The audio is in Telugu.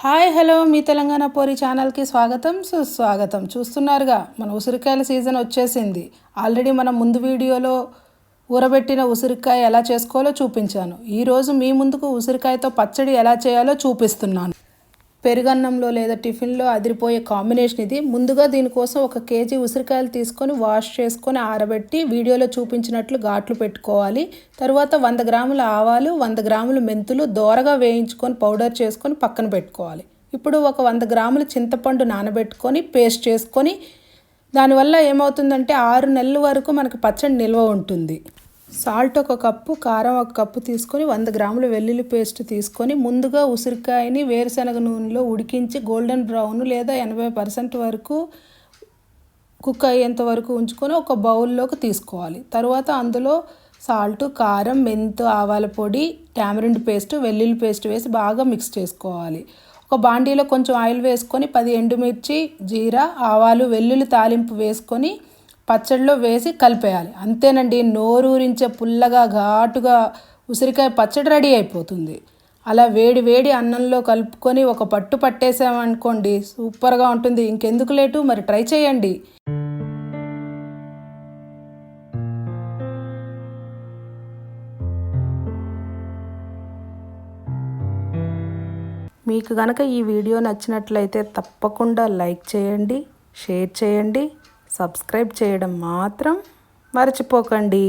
హాయ్ హలో మీ తెలంగాణ పోరి ఛానల్కి స్వాగతం సుస్వాగతం. చూస్తున్నారుగా మన ఉసిరికాయల సీజన్ వచ్చేసింది. ఆల్రెడీ మనం ముందు వీడియోలో ఊరబెట్టిన ఉసిరికాయ ఎలా చేసుకోవాలో చూపించాను. ఈరోజు మీ ముందుకు ఉసిరికాయతో పచ్చడి ఎలా చేయాలో చూపిస్తున్నాను. పెరుగన్నంలో లేదా టిఫిన్లో అదిరిపోయే కాంబినేషన్ ఇది. ముందుగా దీనికోసం 1 కేజీ ఉసిరికాయలు తీసుకొని వాష్ చేసుకొని ఆరబెట్టి వీడియోలో చూపించినట్లు ఘాట్లు పెట్టుకోవాలి. తర్వాత 100 గ్రాముల ఆవాలు, 100 గ్రాముల మెంతులు దోరగా వేయించుకొని పౌడర్ చేసుకొని పక్కన పెట్టుకోవాలి. ఇప్పుడు ఒక 100 గ్రాముల చింతపండు నానబెట్టుకొని పేస్ట్ చేసుకొని, దానివల్ల ఏమవుతుందంటే 6 నెలల వరకు మనకు పచ్చడి నిల్వ ఉంటుంది. సాల్ట్ 1 కప్పు, కారం 1 కప్పు తీసుకొని 100 గ్రాముల వెల్లుల్లి పేస్ట్ తీసుకొని ముందుగా ఉసిరికాయని వేరుశనగ నూనెలో ఉడికించి గోల్డెన్ బ్రౌన్ లేదా 80% వరకు కుక్ అయ్యేంత వరకు ఉంచుకొని ఒక బౌల్లోకి తీసుకోవాలి. తర్వాత అందులో సాల్ట్, కారం, మెంతు, ఆవాల పొడి, టామరిండ్ పేస్ట్, వెల్లుల్లి పేస్ట్ వేసి బాగా మిక్స్ చేసుకోవాలి. ఒక బాండీలో కొంచెం ఆయిల్ వేసుకొని 10 ఎండుమిర్చి, జీరా, ఆవాలు, వెల్లుల్లి తాలింపు వేసుకొని పచ్చడిలో వేసి కలిపేయాలి. అంతేనండి, నోరూరించే పుల్లగా ఘాటుగా ఉసిరికాయ పచ్చడి రెడీ అయిపోతుంది. అలా వేడి వేడి అన్నంలో కలుపుకొని ఒక పట్టు పట్టేసామనుకోండి, సూపర్గా ఉంటుంది. ఇంకెందుకు లేటు, మరి ట్రై చేయండి. మీకు కనుక ఈ వీడియో నచ్చినట్లయితే తప్పకుండా లైక్ చేయండి, షేర్ చేయండి, సబ్స్క్రైబ్ చేయడం మాత్రం మర్చిపోకండి.